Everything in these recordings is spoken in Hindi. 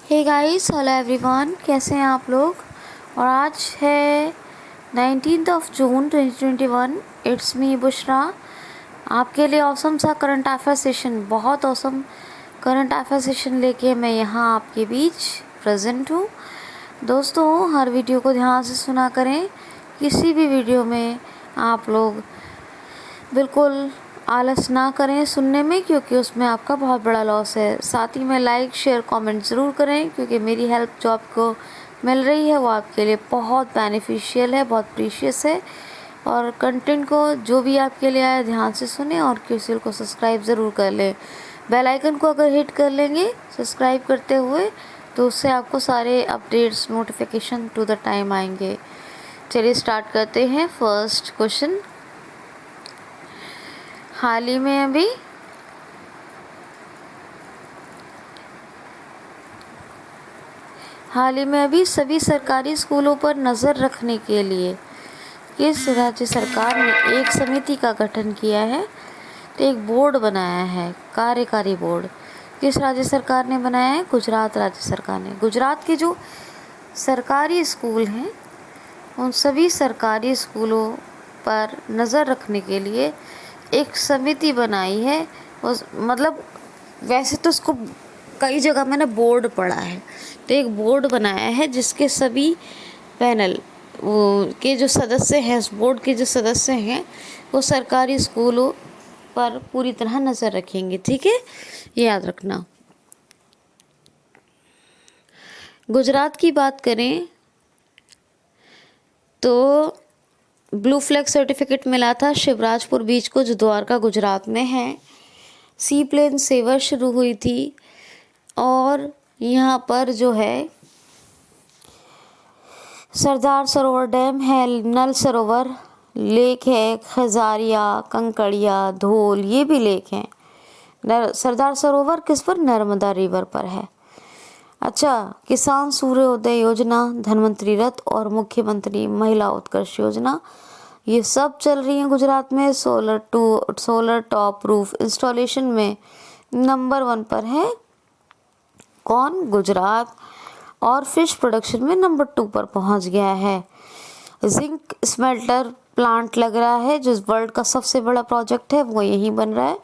हे गाइस, हेलो एवरीवन, कैसे हैं आप लोग। और आज है 19th of June 2021। It's me Bushra. आपके लिए औसम सा करंट अफेयर सेशन, बहुत औसम करंट अफेयर सेशन लेके मैं यहाँ आपके बीच प्रेजेंट हूँ। दोस्तों, हर वीडियो को ध्यान से सुना करें। किसी भी वीडियो में आप लोग बिल्कुल आलस ना करें सुनने में, क्योंकि उसमें आपका बहुत बड़ा लॉस है। साथ ही में लाइक शेयर कमेंट ज़रूर करें, क्योंकि मेरी हेल्प जो आपको मिल रही है वो आपके लिए बहुत बेनिफिशियल है, बहुत प्रीशियस है। और कंटेंट को जो भी आपके लिए आए ध्यान से सुने और QCL को सब्सक्राइब ज़रूर कर लें। बेल आइकन को अगर हिट कर लेंगे सब्सक्राइब करते हुए, तो उससे आपको सारे updates notification to the time आएंगे। चलिए स्टार्ट करते हैं। फर्स्ट क्वेश्चन, हाल ही में अभी सभी सरकारी स्कूलों पर नज़र रखने के लिए किस राज्य सरकार ने एक समिति का गठन किया है, तो एक बोर्ड बनाया है, कार्यकारी बोर्ड। किस राज्य सरकार ने बनाया है? गुजरात राज्य सरकार ने। गुजरात के जो सरकारी स्कूल हैं उन सभी सरकारी स्कूलों पर नज़र रखने के लिए एक समिति बनाई है। उस मतलब वैसे तो उसको कई जगह मैंने बोर्ड पढ़ा है, तो एक बोर्ड बनाया है जिसके सभी पैनल के जो सदस्य हैं, उस बोर्ड के जो सदस्य हैं वो सरकारी स्कूलों पर पूरी तरह नज़र रखेंगे। ठीक है, ये याद रखना। गुजरात की बात करें तो ब्लू फ्लैग सर्टिफिकेट मिला था शिवराजपुर बीच को, जो द्वारका गुजरात में है। सी प्लेन सेवा शुरू हुई थी और यहाँ पर जो है सरदार सरोवर डैम है, नल सरोवर लेक है, खजारिया, कंकड़िया, धोल, ये भी लेक हैं। सरदार सरोवर किस पर? नर्मदा रिवर पर है। अच्छा, किसान सूर्योदय योजना, धनवंतरी रथ और मुख्यमंत्री महिला उत्कर्ष योजना, ये सब चल रही हैं गुजरात में। सोलर टॉप रूफ इंस्टॉलेशन में नंबर 1 पर है कौन? गुजरात। और फिश प्रोडक्शन में नंबर 2 पर पहुंच गया है। जिंक स्मेल्टर प्लांट लग रहा है, जो वर्ल्ड का सबसे बड़ा प्रोजेक्ट है वो यहीं बन रहा है।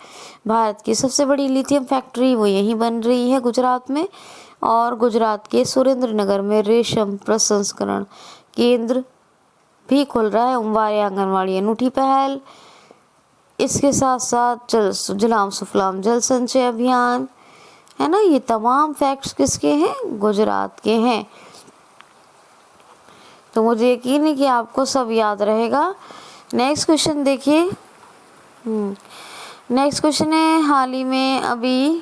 भारत की सबसे बड़ी लिथियम फैक्ट्री वो यहीं बन रही है गुजरात में। और गुजरात के सुरेंद्र नगर में रेशम प्रसंस्करण केंद्र भी खुल रहा है। उमवारे आंगनवाड़ी अनूठी पहल। इसके साथ साथ जुलाम सुफलाम जल संचय अभियान है ना। ये तमाम फैक्ट्स किसके हैं? गुजरात के हैं। तो मुझे यकीन है कि आपको सब याद रहेगा। नेक्स्ट क्वेश्चन देखिए। नेक्स्ट क्वेश्चन है, हाल ही में अभी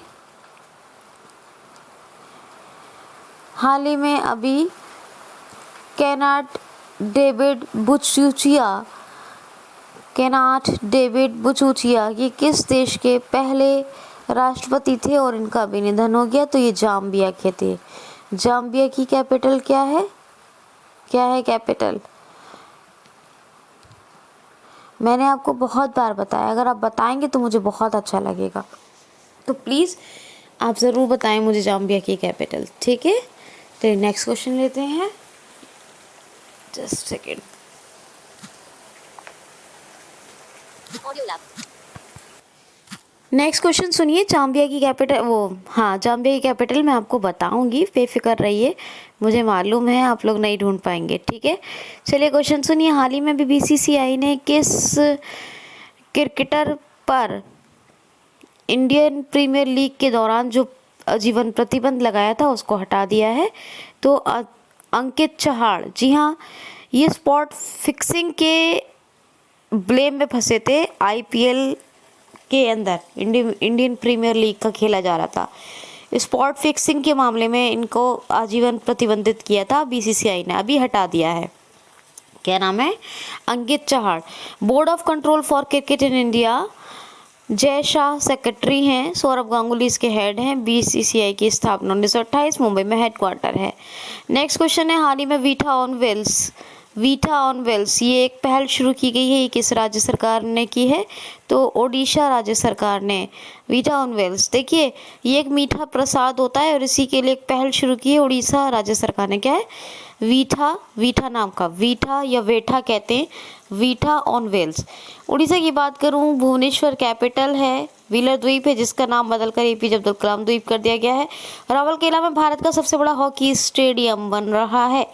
केनाट डेविड बुचूचिया ये किस देश के पहले राष्ट्रपति थे और इनका भी निधन हो गया? तो ये जाम्बिया के थे। जाम्बिया की कैपिटल क्या है? क्या है कैपिटल? मैंने आपको बहुत बार बताया, अगर आप बताएंगे तो मुझे बहुत अच्छा लगेगा। तो प्लीज़ आप ज़रूर बताएं मुझे जाम्बिया की कैपिटल। ठीक है, तो नेक्स्ट क्वेश्चन लेते हैं। Just second. नेक्स्ट क्वेश्चन सुनिए। जाम्बिया की कैपिटल मैं आपको बताऊंगी, बेफिक्र रहिए, मुझे मालूम है आप लोग नहीं ढूंढ पाएंगे। ठीक है, चलिए क्वेश्चन सुनिए। हाल ही में भी BCCI ने किस क्रिकेटर पर इंडियन प्रीमियर लीग के दौरान जो आजीवन प्रतिबंध लगाया था उसको हटा दिया है? तो अंकित चहाड़। जी हाँ, ये स्पॉट फिक्सिंग के ब्लेम में फंसे थे। IPL के अंदर इंडियन प्रीमियर लीग का खेला जा रहा था, स्पॉट फिक्सिंग के मामले में इनको आजीवन प्रतिबंधित किया था BCCI ने, अभी हटा दिया है। क्या नाम है? Ankit Chahad. Board of control for cricket in India, Jay Shah secretary हैं, सौरभ गांगुली इसके हेड हैं। BCCI की स्थापना 1928, मुंबई में हेडक्वार्टर है। नेक्स्ट क्वेश्चन है, हाल ही में Vita on wheels Vita on wheels, ये एक पहल शुरू की गई है, ये किस राज्य सरकार ने की है? तो ओडिशा राज्य सरकार ने। वीटा ऑन व्हील्स, देखिए ये एक मीठा प्रसाद होता है और इसी के लिए एक पहल शुरू की है उड़ीसा राज्य सरकार ने। क्या है? वीठा, वीठा नाम का, वीठा या वेठा कहते हैं, वीठा ऑन व्हील्स। उड़ीसा की बात करूं, भुवनेश्वर कैपिटल है, व्हीलर द्वीप है जिसका नाम बदलकर एपीजे अब्दुल कलाम द्वीप कर दिया गया है। राउरकेला में भारत का सबसे बड़ा हॉकी स्टेडियम बन रहा है।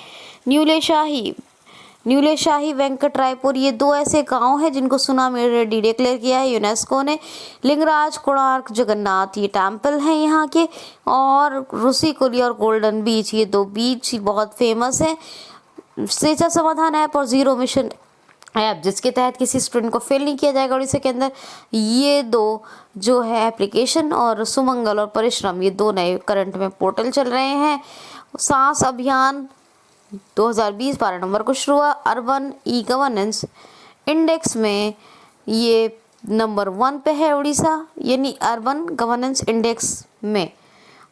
न्यूलेशाही वेंकट रायपुर, ये दो ऐसे गांव हैं जिनको सुनामी रेडी डिक्लेयर किया है यूनेस्को ने। लिंगराज, कोणार्क, जगन्नाथ ये टेम्पल हैं यहाँ के। और ऋषिकुली और गोल्डन बीच, ये दो बीच बहुत फेमस हैं। सेचा समाधान ऐप और जीरो मिशन ऐप जिसके तहत किसी स्टूडेंट को फेल नहीं किया जाएगा उड़ीसा के अंदर, ये दो जो है एप्लीकेशन, और सुमंगल और परिश्रम ये दो नए करंट में पोर्टल चल रहे हैं। सांस अभियान 2020 12 नवंबर को शुरू हुआ। अर्बन ई गवर्नेंस इंडेक्स में ये नंबर 1 पे है उड़ीसा, यानी अर्बन गवर्नेंस इंडेक्स में।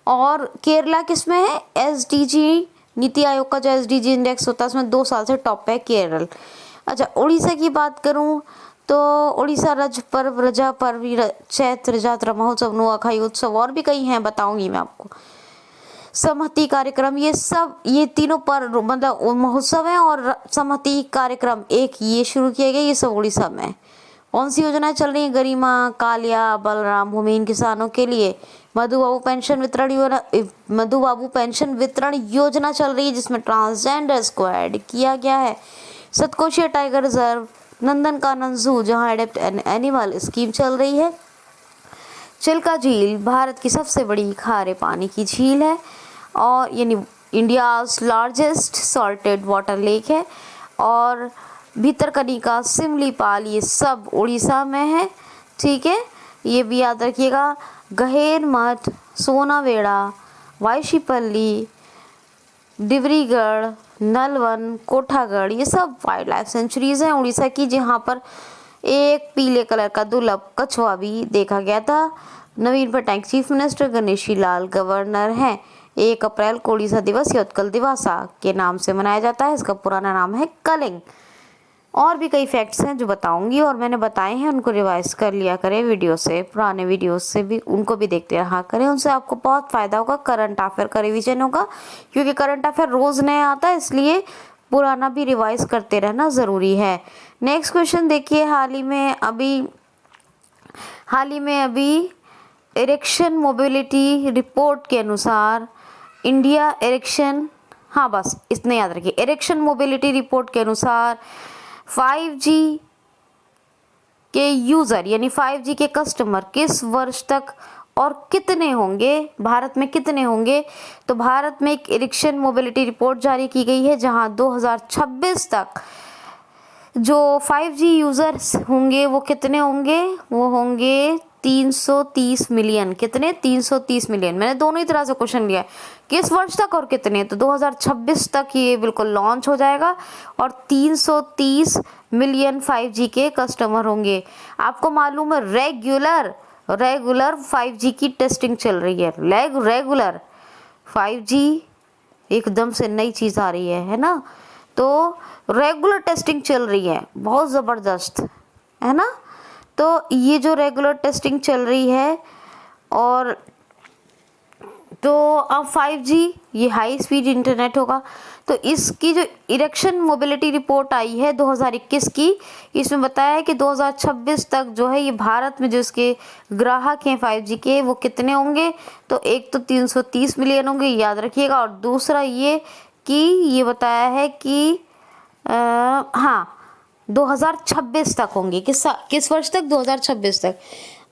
और केरला किस में है? एसडीजी, नीति आयोग का जो एसडीजी इंडेक्स होता है उसमें 2 साल से टॉप पे है केरल। अच्छा, उड़ीसा की बात करूं तो उड़ीसा रज पर्व, रजा पर्व, चैत्र जात्रा महोत्सव, नुआखाई उत्सव और भी कई हैं, बताऊंगी मैं आपको। समहति कार्यक्रम, ये सब, ये तीनों पर मतलब महोत्सव है और समहति कार्यक्रम एक ये शुरू किए गए, ये सब उड़ीसा में। कौन सी योजनाएं चल रही हैं? गरिमा, कालिया, बलराम, भूमिहीन किसानों के लिए मधुबाबू पेंशन वितरण योजना चल रही है जिसमें ट्रांसजेंडर्स को ऐड किया गया है। सतकोशिया टाइगर रिजर्व, नंदनकानन जू जहां एडेप्ट एनिमल स्कीम चल रही है। चिल्का झील भारत की सबसे बड़ी खारे पानी की झील है और यानी India's largest salted water lake है। और भितरकनिका, सिमलीपाल ये सब उड़ीसा में है, ठीक है, ये भी याद रखिएगा। गहेर मठ, सोनावेड़ा, वाइशीपल्ली, डिब्रीगढ़, नलवन, कोठागढ़ ये सब वाइल्ड लाइफ सेंचुरीज हैं उड़ीसा की, जहाँ पर एक पीले कलर का दुर्लभ कछुआ भी देखा गया था। नवीन Patnaik chief minister, Ganeshi Lal governor हैं। 1 अप्रैल को उड़ीसा दिवस या उत्कल दिवसा के नाम से मनाया जाता है, इसका पुराना नाम है कलिंग। और भी कई फैक्ट्स हैं जो बताऊंगी और मैंने बताए हैं, उनको रिवाइज कर लिया करें वीडियो से, पुराने वीडियो से भी उनको भी देखते रहा करें, उनसे आपको बहुत फ़ायदा होगा। करंट अफेयर का रिवीजन होगा क्योंकि करंट अफेयर रोज़ नया आता है, इसलिए पुराना भी रिवाइज करते रहना ज़रूरी है। नेक्स्ट क्वेश्चन देखिए, हाल ही में अभी इरेक्शन मोबिलिटी रिपोर्ट के अनुसार इंडिया इरेक्शन, हाँ बस इतने याद रखिए, इरेक्शन मोबिलिटी रिपोर्ट के अनुसार 5G के यूज़र यानी 5G के कस्टमर किस वर्ष तक और कितने होंगे, भारत में कितने होंगे? तो भारत में एक इरेक्शन मोबिलिटी रिपोर्ट जारी की गई है जहां 2026 तक जो 5G यूज़र्स होंगे वो कितने होंगे? वो होंगे 330 मिलियन। कितने? 330 मिलियन। मैंने दोनों ही तरह से क्वेश्चन लिया है, किस वर्ष तक और कितने। तो 2026 तक ये बिल्कुल लॉन्च हो जाएगा और 330 मिलियन 5G के कस्टमर होंगे। आपको मालूम है रेगुलर 5G की टेस्टिंग चल रही है। रेगुलर 5G एकदम से नई चीज़ आ रही है ना, तो रेगुलर टेस्टिंग चल रही है, बहुत ज़बरदस्त है ना। तो ये जो रेगुलर टेस्टिंग चल रही है और तो अब 5G ये हाई स्पीड इंटरनेट होगा। तो इसकी जो इरेक्शन मोबिलिटी रिपोर्ट आई है 2021 की, इसमें बताया है कि 2026 तक जो है ये भारत में जो इसके ग्राहक हैं 5G के वो कितने होंगे। तो एक तो 330 मिलियन होंगे, याद रखिएगा, और दूसरा ये कि ये बताया है कि हाँ 2026 तक होंगे। किस वर्ष तक? 2026 तक।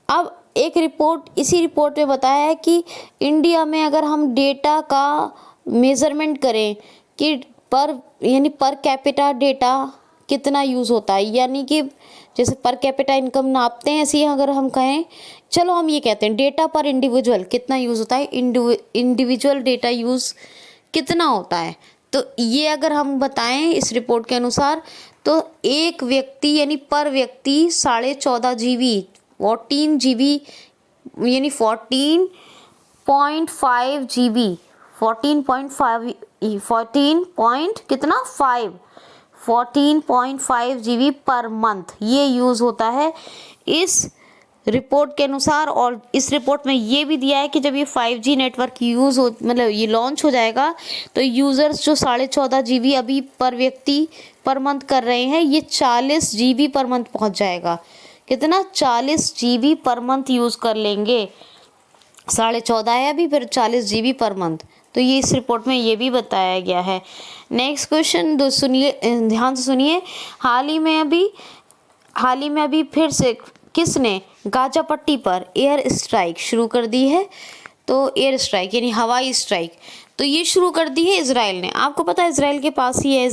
अब एक रिपोर्ट, इसी रिपोर्ट में बताया है कि इंडिया में अगर हम डेटा का मेज़रमेंट करें कि पर कैपिटा डेटा कितना यूज़ होता है, यानी कि जैसे पर कैपिटा इनकम नापते हैं, ऐसे ही अगर हम कहें, चलो हम ये कहते हैं डेटा पर इंडिविजुअल कितना यूज़ होता है, इंडिविजुअल डेटा यूज़ कितना होता है। तो ये अगर हम बताएं इस रिपोर्ट के अनुसार तो एक व्यक्ति यानी पर व्यक्ति 14.5 GB 14 GB यानी 14.5 GB 14 पॉइंट कितना 14.5 GB पर मंथ ये यूज़ होता है इस रिपोर्ट के अनुसार। और इस रिपोर्ट में ये भी दिया है कि जब ये 5G नेटवर्क यूज़ हो मतलब ये लॉन्च हो जाएगा तो यूज़र्स जो 14.5 GB अभी पर व्यक्ति पर मंथ कर रहे हैं ये 40 GB पर मंथ पहुंच जाएगा। कितना? 40 GB पर मंथ यूज़ कर लेंगे। 14.5 है अभी, फिर 40 GB पर मंथ। तो ये इस रिपोर्ट में ये भी बताया गया है। नेक्स्ट क्वेश्चन दो सुनिए, ध्यान से सुनिए। हाल ही में अभी फिर से किसने गाजा पट्टी पर एयर स्ट्राइक शुरू कर दी है? तो एयर स्ट्राइक यानी हवाई स्ट्राइक तो ये शुरू कर दी है इजराइल ने। आपको पता है इजराइल के पास ही है,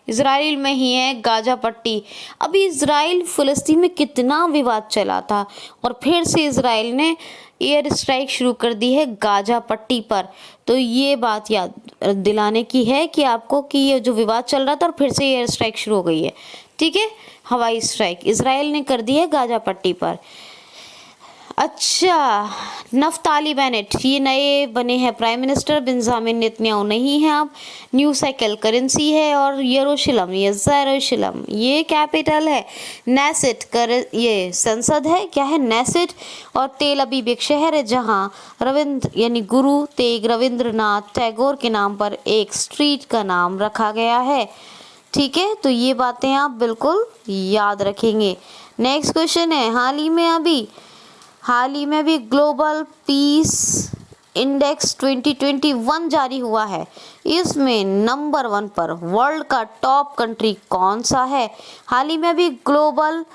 इजराइल में ही है गाजा पट्टी। अभी इजराइल फिलिस्तीन में कितना विवाद चला था और फिर से इजराइल ने एयर स्ट्राइक शुरू कर दी है गाजा पट्टी पर। तो ये बात याद दिलाने की है कि आपको कि ये जो विवाद चल रहा था और फिर से एयर स्ट्राइक शुरू हो गई है। ठीक है, हवाई स्ट्राइक इजराइल ने कर दी है गाजा पट्टी पर। अच्छा, नफ्ताली बेनेट ये नए बने हैं प्राइम मिनिस्टर, बेंजामिन नेतन्याहू नहीं है अब। न्यू साइकिल करेंसी है और यरूशलेम ये कैपिटल है। नेसेट ये संसद है, क्या है? नेसेट। और तेल अवीव एक शहर है जहाँ रविंद्र यानी गुरु तेग रविंद्रनाथ टैगोर के नाम पर एक स्ट्रीट का नाम रखा गया है। ठीक है, तो ये बातें आप बिल्कुल याद रखेंगे। नेक्स्ट क्वेश्चन है, हाल ही में भी ग्लोबल पीस इंडेक्स 2021 जारी हुआ है। इसमें नंबर 1 पर वर्ल्ड का टॉप कंट्री कौन सा है? हाल ही में भी ग्लोबल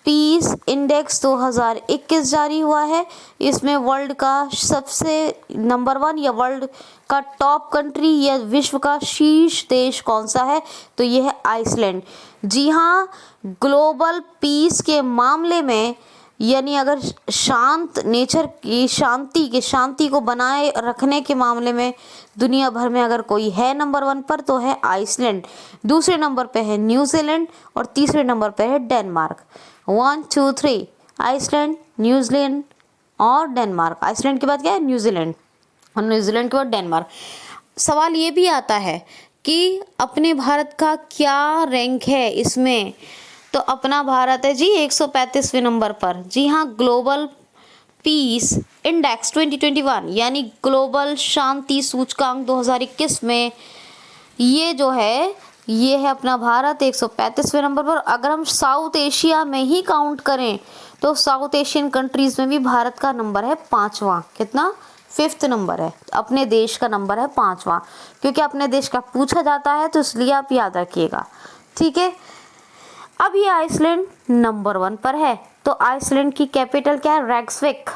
पीस इंडेक्स 2021 जारी हुआ है। इसमें वर्ल्ड का सबसे नंबर 1 या वर्ल्ड का टॉप कंट्री या विश्व का शीर्ष देश कौन सा है? तो यह है आइसलैंड। जी हाँ, ग्लोबल पीस के मामले में यानी अगर शांत नेचर की शांति को बनाए रखने के मामले में दुनिया भर में अगर कोई है नंबर 1 पर तो है आइसलैंड। दूसरे नंबर पे है न्यूजीलैंड और तीसरे नंबर पे है डेनमार्क। 1 2 3 आइसलैंड, न्यूजीलैंड और डेनमार्क। आइसलैंड के बाद क्या है? न्यूजीलैंड और न्यूजीलैंड के बाद डेनमार्क। सवाल ये भी आता है कि अपने भारत का क्या रैंक है इसमें? तो अपना भारत है जी 135वें नंबर पर। जी हाँ, ग्लोबल पीस इंडेक्स 2021 यानी ग्लोबल शांति सूचकांक 2021 में ये जो है ये है अपना भारत 135वें नंबर पर। अगर हम साउथ एशिया में ही काउंट करें तो साउथ एशियन कंट्रीज में भी भारत का नंबर है 5वां। कितना? 5th नंबर है। अपने देश का नंबर है 5वां, क्योंकि अपने देश का पूछा जाता है तो इसलिए आप याद रखिएगा। ठीक है, अब ये आइसलैंड नंबर 1 पर है। तो आइसलैंड की कैपिटल क्या है? रेक्सविक।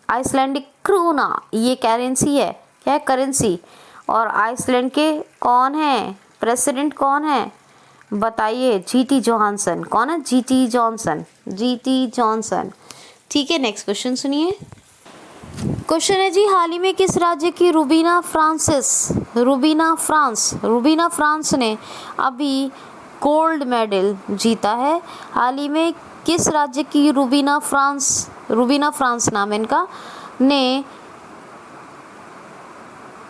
आइसलैंडिक क्रोना ये करेंसी है। क्या है? करेंसी। और आइसलैंड के कौन है प्रेसिडेंट? कौन है बताइए? GT Johnson. कौन है? GT Johnson. ठीक है, नेक्स्ट क्वेश्चन सुनिए। क्वेश्चन है जी, हाल ही में किस राज्य की रूबीना फ्रांस ने अभी गोल्ड मेडल जीता है? हाल ही में किस राज्य की रूबीना फ्रांस नाम इनका ने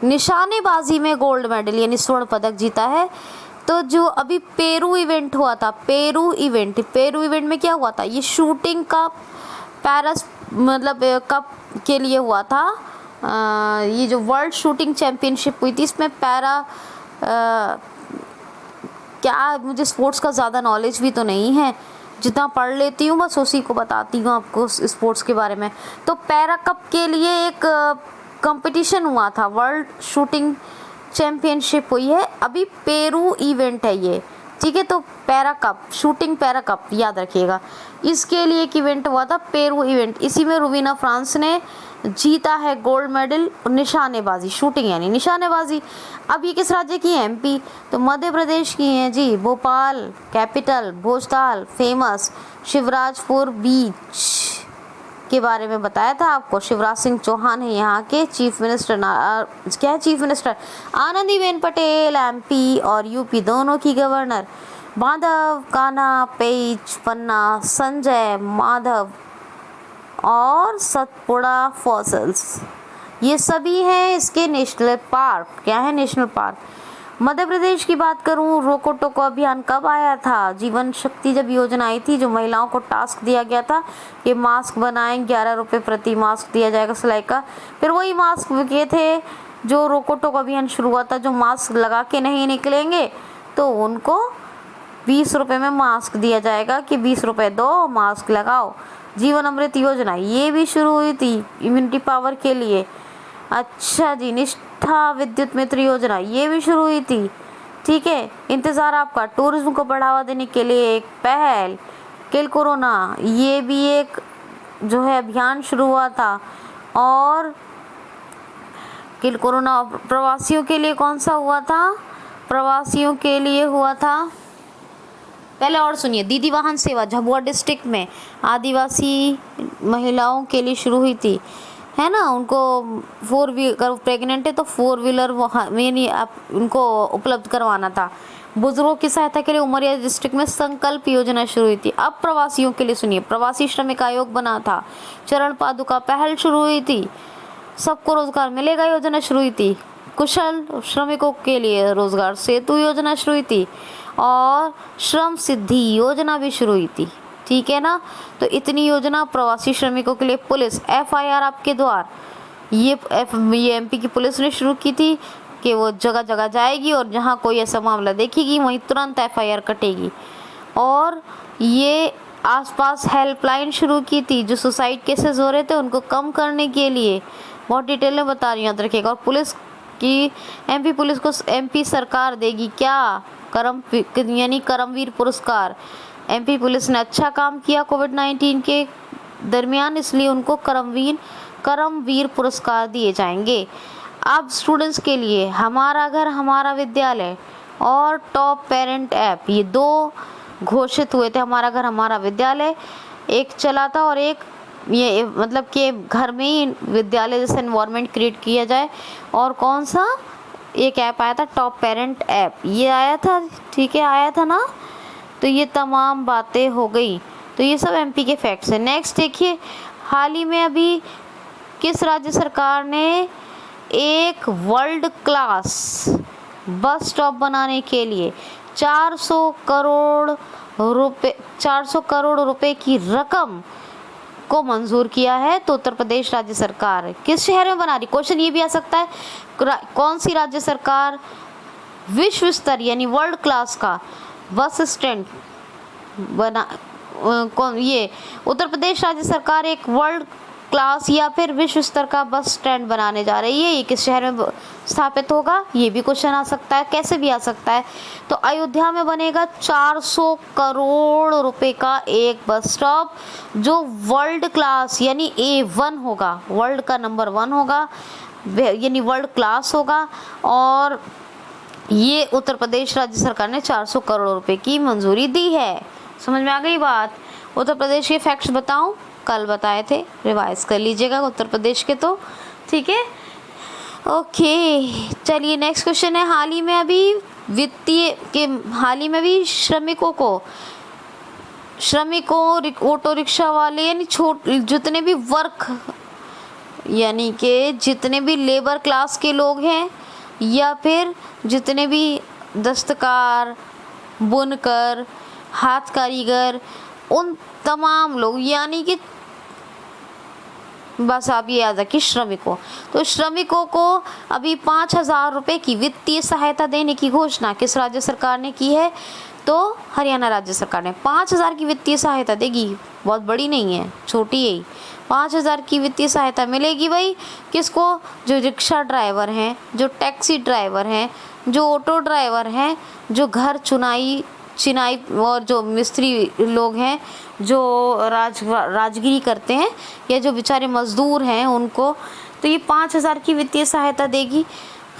निशानेबाजी में गोल्ड मेडल यानी स्वर्ण पदक जीता है? तो जो अभी पेरू इवेंट हुआ था, पेरू इवेंट में क्या हुआ था? ये शूटिंग का कप के लिए हुआ था। ये जो वर्ल्ड शूटिंग चैंपियनशिप हुई थी इसमें क्या मुझे स्पोर्ट्स का ज़्यादा नॉलेज भी तो नहीं है, जितना पढ़ लेती हूँ बस उसी को बताती हूँ आपको स्पोर्ट्स के बारे में। तो पैरा कप के लिए एक कंपटीशन हुआ था, वर्ल्ड शूटिंग चैंपियनशिप हुई है। अभी पेरू इवेंट है ये। ठीक है, तो शूटिंग पैरा कप याद रखिएगा। इसके लिए एक इवेंट हुआ था पेरू इवेंट, इसी में रूबीना फ्रांस ने जीता है गोल्ड मेडल निशानेबाजी, शूटिंग यानी निशानेबाजी। अब ये किस राज्य की है? एमपी। तो मध्य प्रदेश की है जी। भोपाल कैपिटल, भोजताल फेमस, शिवराजपुर बीच के बारे में बताया था आपको। शिवराज सिंह चौहान है यहाँ के चीफ मिनिस्टर। क्या है chief minister? Anandiben Patel MP और यूपी दोनों की गवर्नर। माधव, कान्हा, पेच, पन्ना, संजय, माधव और सतपुड़ा फॉसिल्स ये सभी हैं इसके नेशनल पार्क। क्या है? National park. मध्य प्रदेश की बात करूं, रोको टोको अभियान कब आया था? जीवन शक्ति जब योजना आई थी, जो महिलाओं को टास्क दिया गया था कि मास्क बनाएं, 11 रुपये प्रति मास्क दिया जाएगा सिलाई का। फिर वही मास्क के थे जो रोको टोको अभियान शुरू हुआ था, जो मास्क लगा के नहीं निकलेंगे तो उनको 20 रुपये में मास्क दिया जाएगा कि 20 रुपये दो, मास्क लगाओ। जीवन अमृत योजना ये भी शुरू हुई थी इम्यूनिटी पावर के लिए। अच्छा जी, निष्ठा विद्युत मित्र योजना ये भी शुरू हुई थी। ठीक है, इंतज़ार आपका, टूरिज्म को बढ़ावा देने के लिए एक पहल। किल कोरोना ये भी एक जो है अभियान शुरू हुआ था। और किल कोरोना प्रवासियों के लिए कौन सा हुआ था? प्रवासियों के लिए हुआ था, पहले और सुनिए, दीदी वाहन सेवा झाबुआ डिस्ट्रिक्ट में आदिवासी महिलाओं के लिए शुरू हुई थी, है ना। उनको 4 व्हीलर, प्रेग्नेंट है तो 4 व्हीलर उनको उपलब्ध करवाना था। बुजुर्गों की सहायता के लिए उमरिया डिस्ट्रिक्ट में संकल्प योजना शुरू हुई थी। अब प्रवासियों के लिए सुनिए, प्रवासी श्रमिक आयोग बना था। चरण पादुका पहल शुरू हुई थी। सबको रोजगार मिलेगा योजना शुरू हुई थी। कुशल श्रमिकों के लिए रोजगार सेतु योजना शुरू हुई थी। और श्रम सिद्धि योजना भी शुरू हुई थी। ठीक है ना। तो इतनी योजना प्रवासी श्रमिकों के लिए। पुलिस FIR आपके द्वार, ये MP की पुलिस ने शुरू की थी कि वो जगह जगह जाएगी और जहाँ कोई ऐसा मामला देखेगी वहीं तुरंत FIR कटेगी। और ये आसपास हेल्पलाइन शुरू की थी, जो सुसाइड केसेस हो रहे थे उनको कम करने के लिए। बहुत डिटेल में बता रही हूँ, याद रखिएगा। और पुलिस की MP पुलिस को MP सरकार देगी क्या? करमवीर पुरस्कार। MP पुलिस ने अच्छा काम किया कोविड-19 के दरमियान, इसलिए उनको करमवीर पुरस्कार दिए जाएंगे। अब स्टूडेंट्स के लिए हमारा घर हमारा विद्यालय और टॉप पेरेंट ऐप, ये 2 घोषित हुए थे। हमारा घर हमारा विद्यालय एक चला था और एक ये मतलब कि घर में ही विद्यालय जैसे एनवायरनमेंट क्रिएट किया जाए। और कौन सा एक ऐप आया था, टॉप पेरेंट ऐप, ये आया था। ठीक है, आया था ना। तो ये तमाम बातें हो गई। तो ये सब MP के फैक्ट्स हैं। नेक्स्ट देखिए, हाल ही में अभी किस राज्य सरकार ने एक वर्ल्ड क्लास बस स्टॉप बनाने के लिए 400 करोड़ रुपए की रकम को मंजूर किया है? तो उत्तर प्रदेश राज्य सरकार किस शहर में बना रही? क्वेश्चन ये भी आ सकता है, कौन सी राज्य सरकार विश्व स्तर यानी वर्ल्ड क्लास का बस स्टैंड बना, कौन? ये उत्तर प्रदेश राज्य सरकार एक वर्ल्ड क्लास या फिर विश्व स्तर का बस स्टैंड बनाने जा रही है। ये किस शहर में स्थापित होगा? ये भी क्वेश्चन आ सकता है, कैसे भी आ सकता है। तो अयोध्या में बनेगा 400 करोड़ रुपए का एक बस स्टॉप, जो वर्ल्ड क्लास यानी A1 होगा, वर्ल्ड का नंबर 1 होगा, यानी वर्ल्ड क्लास होगा। और ये उत्तर प्रदेश राज्य सरकार ने 400 करोड़ रुपए की मंजूरी दी है। समझ में आ गई बात? उत्तर प्रदेश के फैक्ट्स बताऊं, कल बताए थे, रिवाइज कर लीजिएगा उत्तर प्रदेश के। तो ठीक है, ओके। चलिए नेक्स्ट क्वेश्चन है, हाल ही में अभी श्रमिकों ऑटो रिक्शा वाले यानी जितने भी वर्क यानी कि जितने भी लेबर क्लास के लोग हैं या फिर जितने भी दस्तकार, बुनकर, हाथ कारीगर, उन तमाम लोग यानी कि बस आप ये याद रखिए श्रमिकों। तो श्रमिकों को अभी 5,000 रुपये की वित्तीय सहायता देने की घोषणा किस राज्य सरकार ने की है? तो हरियाणा राज्य सरकार ने 5,000 की वित्तीय सहायता देगी। बहुत बड़ी नहीं है, छोटी है। 5,000 की वित्तीय सहायता मिलेगी भाई किसको? जो रिक्शा ड्राइवर हैं, जो टैक्सी ड्राइवर हैं, जो ऑटो ड्राइवर हैं, जो घर चिनाई और जो मिस्त्री लोग हैं, जो राजगिरी करते हैं, या जो बेचारे मजदूर हैं उनको। तो ये 5,000 की वित्तीय सहायता देगी।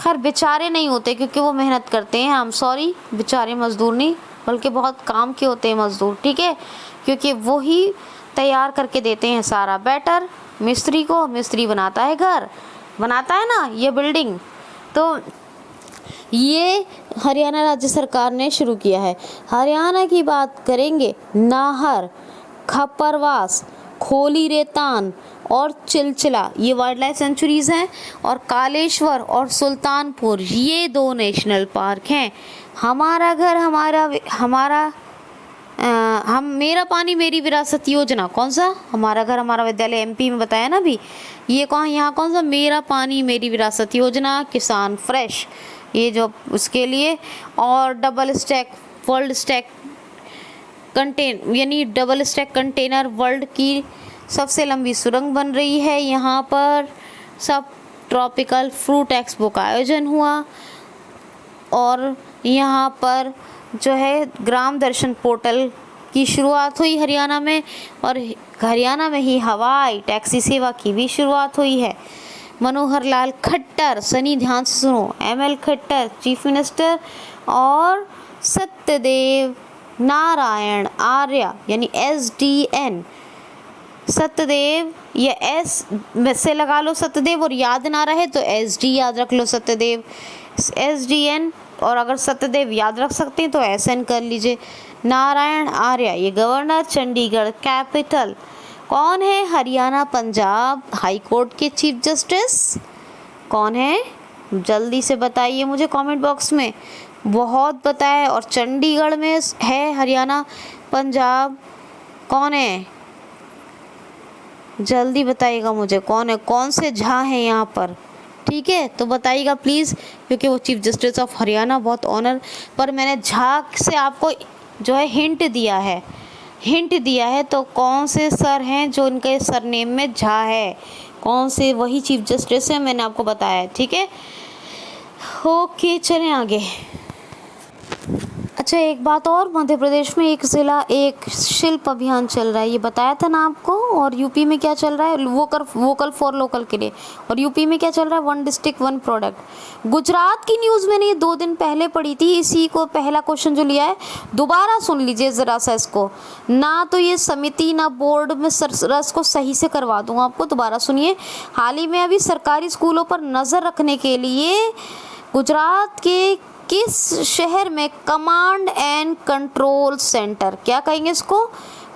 खैर बेचारे नहीं होते क्योंकि वो मेहनत करते हैं, सॉरी, बेचारे मजदूर नहीं बल्कि बहुत काम के होते हैं मजदूर। ठीक है, क्योंकि वो ही तैयार करके देते हैं सारा बैटर मिस्त्री को। मिस्त्री बनाता है घर, बनाता है ना ये बिल्डिंग। तो ये हरियाणा राज्य सरकार ने शुरू किया है। हरियाणा की बात करेंगे, नाहर, खप्परवास, खोली रेतान, और चिलचिला ये वाइल्ड लाइफ सेंचुरीज हैं, और कालेश्वर और सुल्तानपुर ये 2 नेशनल पार्क हैं। हमारा घर हमारा हम मेरा पानी मेरी विरासत योजना कौन सा, हमारा घर हमारा विद्यालय एमपी में बताया ना अभी, ये यहाँ कौन सा, मेरा पानी मेरी विरासत योजना, किसान फ्रेश ये जो उसके लिए, और डबल स्टैक कंटेनर वर्ल्ड की सबसे लंबी सुरंग बन रही है। यहाँ पर सब ट्रॉपिकल फ्रूट एक्सपो का आयोजन हुआ, और यहाँ पर जो है ग्राम दर्शन पोर्टल की शुरुआत हुई हरियाणा में, और हरियाणा में ही हवाई टैक्सी सेवा की भी शुरुआत हुई है। मनोहर लाल खट्टर, सनी ध्यान से सुनो, एमएल खट्टर चीफ मिनिस्टर, और सत्यदेव नारायण आर्य यानी एसडीएन, सत्यदेव या एस से लगा लो सत्यदेव, और याद ना रहे तो एसडी याद रख लो सत्यदेव, एसडीएन, और अगर सत्यदेव याद रख सकते हैं तो एसएन कर लीजिए। नारायण आर्य ये गवर्नर चंडीगढ़ कैपिटल। कौन है हरियाणा पंजाब हाई कोर्ट के चीफ जस्टिस, कौन है, जल्दी से बताइए मुझे कमेंट बॉक्स में, बहुत पता है, और चंडीगढ़ में है हरियाणा पंजाब, कौन है जल्दी बताइएगा मुझे, कौन है, कौन से झा हैं यहाँ पर, ठीक है तो बताइएगा प्लीज़, क्योंकि वो चीफ जस्टिस ऑफ हरियाणा, बहुत ऑनर, पर मैंने झा से आपको जो है हिंट दिया है, तो कौन से सर हैं जो इनके सरनेम में झा है, कौन से वही चीफ जस्टिस है, मैंने आपको बताया है, ठीक है। ओके चलें आगे। अच्छा एक बात और, मध्य प्रदेश में एक ज़िला एक शिल्प अभियान चल रहा है, ये बताया था ना आपको, और यूपी में क्या चल रहा है, वोकल फॉर लोकल के लिए, और यूपी में क्या चल रहा है, 1 डिस्ट्रिक्ट 1 प्रोडक्ट। गुजरात की न्यूज़ मैंने ये 2 दिन पहले पढ़ी थी, इसी को पहला क्वेश्चन जो लिया है दोबारा सुन लीजिए ज़रा सा इसको, ना तो ये समिति ना बोर्ड में रस को सही से करवा दूँ आपको, दोबारा सुनिए। हाल ही में अभी सरकारी स्कूलों पर नज़र रखने के लिए गुजरात के किस शहर में कमांड एंड कंट्रोल सेंटर, क्या कहेंगे इसको,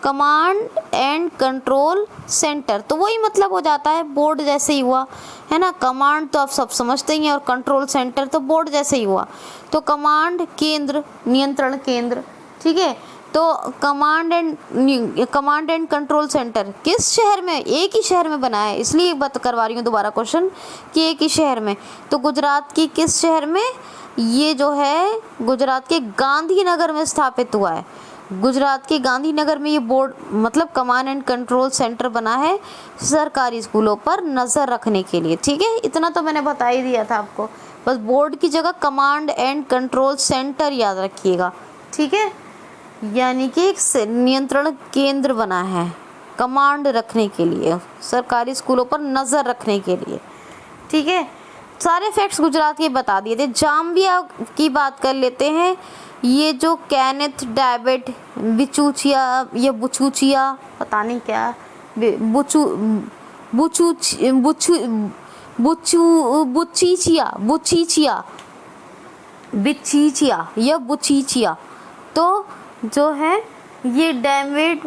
कमांड एंड कंट्रोल सेंटर, तो वही मतलब हो जाता है बोर्ड जैसे ही हुआ है ना, कमांड तो आप सब समझते ही हैं और कंट्रोल सेंटर तो बोर्ड जैसे ही हुआ, तो कमांड केंद्र नियंत्रण केंद्र, ठीक है, तो कमांड एंड कंट्रोल सेंटर किस शहर में, एक ही शहर में बना है, इसलिए बात करवा रही हूँ दोबारा क्वेश्चन कि एक ही शहर में, तो गुजरात की किस शहर में, ये जो है गुजरात के गांधीनगर में स्थापित हुआ है, गुजरात के गांधीनगर में ये बोर्ड मतलब कमांड एंड कंट्रोल सेंटर बना है सरकारी स्कूलों पर नज़र रखने के लिए, ठीक है, इतना तो मैंने बता ही दिया था आपको, बस बोर्ड की जगह कमांड एंड कंट्रोल सेंटर याद रखिएगा, ठीक है, यानी कि एक नियंत्रण केंद्र बना है कमांड रखने के लिए, सरकारी स्कूलों पर नज़र रखने के लिए, ठीक है। सारे फैक्ट्स गुजरात के बता दिए थे। जाम्बिया की बात कर लेते हैं, ये जो कैनेथ डेविड बिचूचिया या बुचूचिया पता नहीं क्या बुचू बुचू बुचू बुचू बुचीचिया बुचीचिया बिचीचिया या बुचीचिया, तो जो है ये डेविड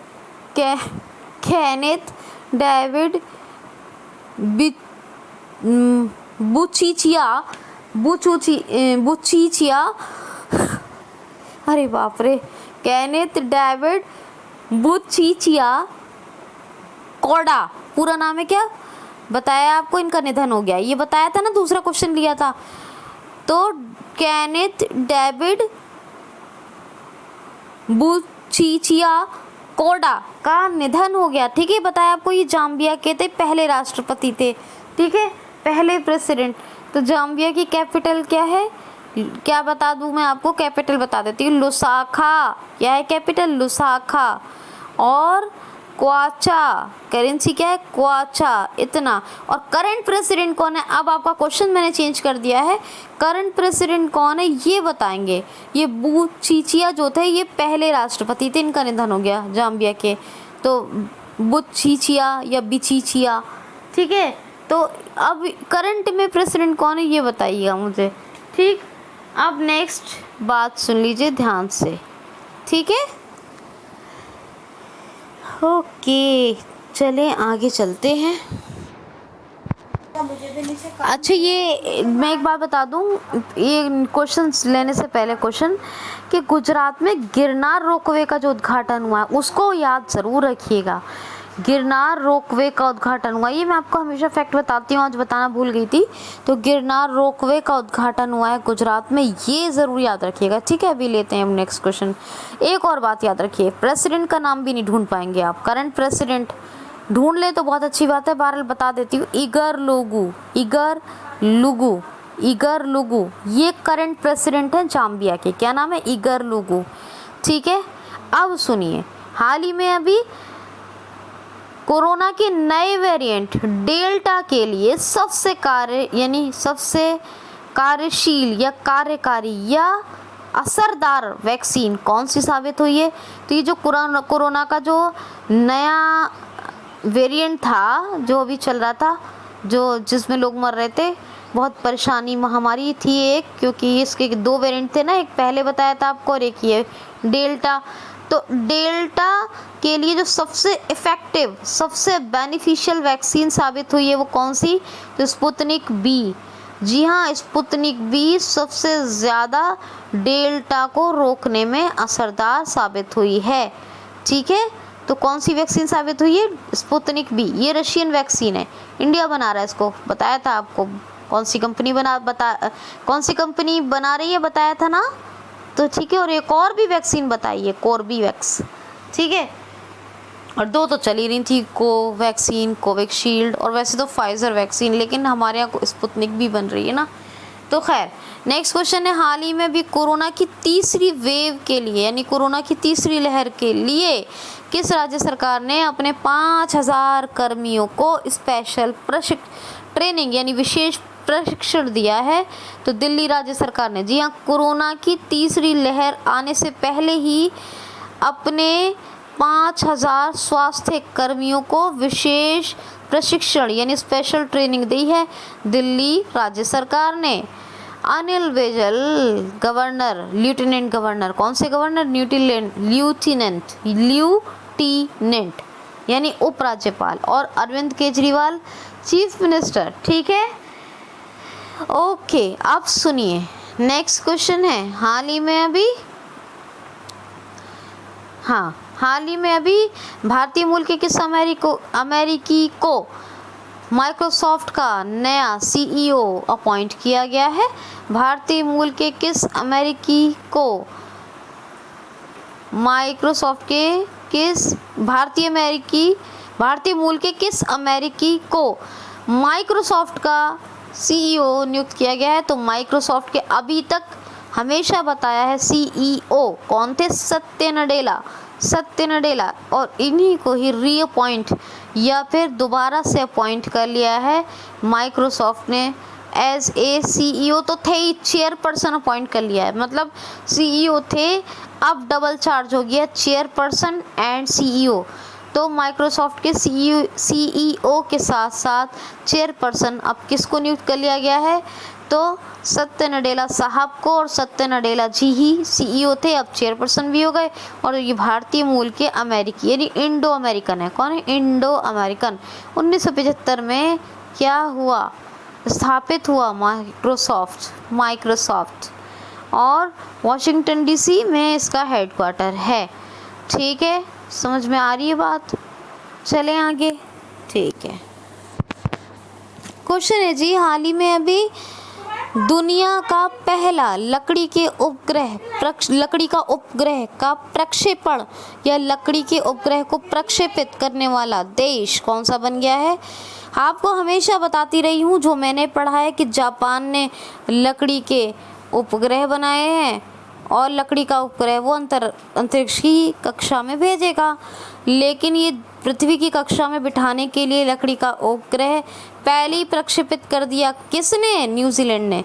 कैनेथ डेविड बुचीचिया अरे बाप रे, कैनेथ डेविड बुचीचिया कोडा, पूरा नाम है क्या बताया आपको, इनका निधन हो गया, ये बताया था ना, दूसरा क्वेश्चन लिया था, तो कैनेथ डेविड बुचीचिया कोडा का निधन हो गया, ठीक है, बताया आपको, ये जाम्बिया के थे, पहले राष्ट्रपति थे, ठीक है, पहले प्रेसिडेंट। तो जाम्बिया की कैपिटल क्या है, क्या बता दूं मैं आपको, कैपिटल बता देती हूँ, लुसाखा, क्या है कैपिटल, लुसाखा, और क्वाचा, करेंसी क्या है क्वाचा, इतना, और करंट प्रेसिडेंट कौन है, अब आपका क्वेश्चन मैंने चेंज कर दिया है, करंट प्रेसिडेंट कौन है ये बताएंगे, ये बुचीचिया जो थे ये पहले राष्ट्रपति थे, इनका निधन हो गया जाम्बिया के, तो बुचीचिया या बिचीचिया, ठीक है, तो अब करंट में प्रेसिडेंट कौन है ये बताइएगा मुझे, ठीक। अब नेक्स्ट बात सुन लीजिए ध्यान से, ठीक है, ओके चलें आगे चलते हैं। अच्छा, ये मैं एक बात बता दूं, ये क्वेश्चन लेने से पहले क्वेश्चन कि गुजरात में गिरनार रोपवे का जो उद्घाटन हुआ है उसको याद ज़रूर रखिएगा। गिरनार रोपवे का उद्घाटन हुआ, ये मैं आपको हमेशा फैक्ट बताती हूँ, आज बताना भूल गई थी। तो गिरनार रोपवे का उद्घाटन हुआ है गुजरात में, ये ज़रूर याद रखिएगा। ठीक है, अभी लेते हैं हम नेक्स्ट क्वेश्चन। एक और बात याद रखिए, प्रेसिडेंट का नाम भी नहीं ढूंढ पाएंगे आप, करंट प्रेसिडेंट ढूंढ ले तो बहुत अच्छी बात है, बहरहाल बता देती हूँ। इगर लुगु ये करंट प्रेसिडेंट हैं जाम्बिया के। क्या नाम है? इगर लुगु। ठीक है, अब सुनिए, हाल ही में अभी कोरोना के नए वेरिएंट डेल्टा के लिए सबसे कार्यशील या कार्यकारी या असरदार वैक्सीन कौन सी साबित हुई है? तो ये जो कोरोना का जो नया वेरिएंट था जो अभी चल रहा था, जिसमें लोग मर रहे थे, बहुत परेशानी महामारी थी एक, क्योंकि इसके 2 वेरिएंट थे ना, एक पहले बताया था आपको और एक ये डेल्टा। तो डेल्टा के लिए जो सबसे इफ़ेक्टिव, सबसे बेनिफिशियल वैक्सीन साबित हुई है वो कौन सी? तो स्पुतनिक बी। जी हाँ, स्पुतनिक बी सबसे ज़्यादा डेल्टा को रोकने में असरदार साबित हुई है। ठीक है, तो कौन सी वैक्सीन साबित हुई है? Sputnik V. ये रशियन वैक्सीन है, इंडिया बना रहा है इसको, बताया था आपको। कौन सी कंपनी बना रही है बताया था ना। तो ठीक है, और एक और भी वैक्सीन बताई है, कोर्बीवैक्स। ठीक है, और 2 तो चली रही थी, कोवैक्सीन, कोविशील्ड, और वैसे तो फाइजर वैक्सीन, लेकिन हमारे यहाँ स्पुतनिक भी बन रही है ना। तो खैर, नेक्स्ट क्वेश्चन है, हाल ही में भी कोरोना की तीसरी वेव के लिए, यानी कोरोना की तीसरी लहर के लिए किस राज्य सरकार ने अपने 5000 कर्मियों को स्पेशल ट्रेनिंग यानी विशेष प्रशिक्षण दिया है? तो दिल्ली राज्य सरकार ने। जी हाँ, कोरोना की तीसरी लहर आने से पहले ही अपने 5000 स्वास्थ्य कर्मियों को विशेष प्रशिक्षण यानी स्पेशल ट्रेनिंग दी है दिल्ली राज्य सरकार ने। अनिल बैजल लेफ्टिनेंट गवर्नर, कौन से गवर्नर? ल्यूटिनेंट यानी उपराज्यपाल, और अरविंद केजरीवाल चीफ मिनिस्टर। ठीक है, ओके, अब सुनिए, नेक्स्ट क्वेश्चन है, हाल ही में अभी भारतीय मूल के किस अमेरिकी को माइक्रोसॉफ्ट का नया सीईओ अपॉइंट किया गया है? भारतीय मूल के किस अमेरिकी को माइक्रोसॉफ्ट के किस भारतीय मूल के किस अमेरिकी को माइक्रोसॉफ्ट का सीईओ नियुक्त किया गया है? तो माइक्रोसॉफ्ट के अभी तक हमेशा बताया है सीईओ कौन थे? सत्य नडेला, और इन्हीं को ही रीअपॉइंट या फिर दोबारा से अपॉइंट कर लिया है माइक्रोसॉफ्ट ने एज ए सीईओ। तो थे ही, चेयरपर्सन अपॉइंट कर लिया है, मतलब सीईओ थे, अब डबल चार्ज हो गया, चेयरपर्सन एंड सीईओ। तो माइक्रोसॉफ्ट के सीईओ के साथ साथ चेयरपर्सन अब किसको नियुक्त कर लिया गया है? तो सत्य नडेला साहब को, और सत्य नडेला जी ही सीईओ थे, अब चेयरपर्सन भी हो गए। और ये भारतीय मूल के अमेरिकी यानी इंडो अमेरिकन है। कौन है? Indo American. 1975 में क्या हुआ? स्थापित हुआ माइक्रोसॉफ्ट, और वॉशिंगटन डीसी में इसका हेडक्वार्टर है। ठीक है, समझ में आ रही है बात? चलें आगे। ठीक है, क्वेश्चन है जी, हाल ही में अभी दुनिया का पहला लकड़ी का उपग्रह का प्रक्षेपण या लकड़ी के उपग्रह को प्रक्षेपित करने वाला देश कौन सा बन गया है? आपको हमेशा बताती रही हूँ, जो मैंने पढ़ा है कि जापान ने लकड़ी के उपग्रह बनाए हैं, और लकड़ी का उपग्रह वो अंतरिक्ष की कक्षा में भेजेगा, लेकिन ये पृथ्वी की कक्षा में बिठाने के लिए लकड़ी का उपग्रह पहले ही प्रक्षेपित कर दिया। किसने? न्यूजीलैंड ने।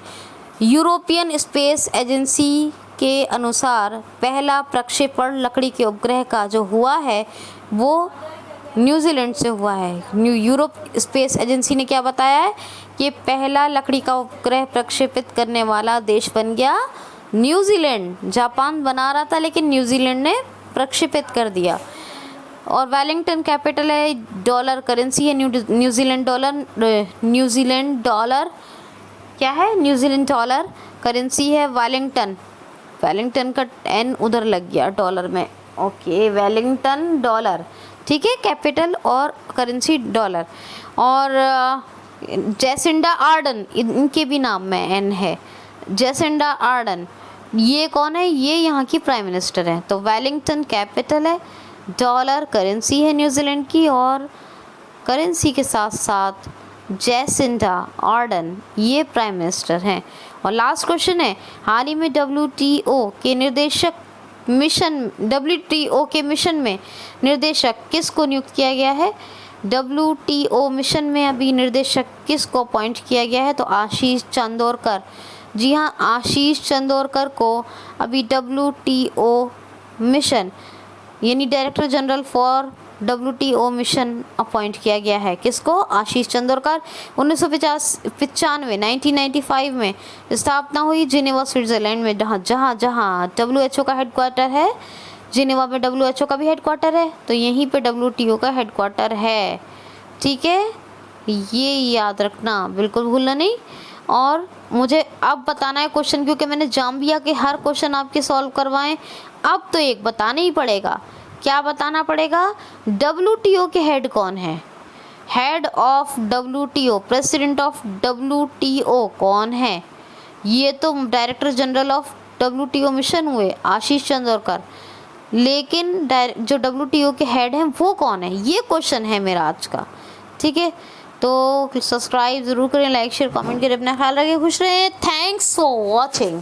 यूरोपियन स्पेस एजेंसी के अनुसार पहला प्रक्षेपण लकड़ी के उपग्रह का जो हुआ है वो न्यूजीलैंड से हुआ है। यूरोप स्पेस एजेंसी ने क्या बताया है कि पहला लकड़ी का उपग्रह प्रक्षेपित करने वाला देश बन गया न्यूजीलैंड। जापान बना रहा था, लेकिन न्यूजीलैंड ने प्रक्षेपित कर दिया। और वेलिंगटन कैपिटल है, डॉलर करेंसी है, न्यूजीलैंड डॉलर क्या है, न्यूजीलैंड डॉलर करेंसी है। वेलिंगटन का एन उधर लग गया डॉलर में, ओके, वेलिंगटन डॉलर, ठीक है, कैपिटल और करेंसी डॉलर। और जैसिंडा आर्डन, इनके भी नाम में एन है, जैसिंडा आर्डन, ये कौन है, ये यहाँ की प्राइम मिनिस्टर है। तो वेलिंगटन कैपिटल है, डॉलर करेंसी है न्यूजीलैंड की, और करेंसी के साथ साथ जैसिंडा आर्डन ये प्राइम मिनिस्टर हैं। और लास्ट क्वेश्चन है, हाल ही में WTO के मिशन में निर्देशक किसको नियुक्त किया गया है? WTO मिशन में अभी निर्देशक किसको अपॉइंट किया गया है? तो आशीष चंदोरकर, जी हाँ, आशीष चंदोरकर को अभी WTO मिशन यानी director general for WTO mission appoint किया गया है। किसको? आशीष चंदोरकर। 1995 में स्थापना हुई जिनेवा स्विट्जरलैंड में, जहाँ WHO का हेडक्वार्टर है। जिनेवा में WHO का भी हेडक्वार्टर है, तो यहीं पे WTO का हेडक्वार्टर है, ठीक है, ये याद रखना, बिल्कुल भूलना नहीं। और मुझे अब बताना है क्वेश्चन, क्योंकि मैंने जाम्बिया के हर क्वेश्चन आपके सॉल्व करवाएं, अब तो एक बताना ही पड़ेगा। क्या बताना पड़ेगा? WTO के हेड कौन है? Head of WTO, president of WTO कौन है? ये तो director general of WTO mission हुए आशीष चंदोरकर, लेकिन जो WTO के हेड हैं वो कौन है? ये क्वेश्चन है मेरा आज का, ठीक है। तो सब्सक्राइब ज़रूर करें, लाइक शेयर कमेंट करें, अपना ख्याल रखें, खुश रहें। Thanks for watching.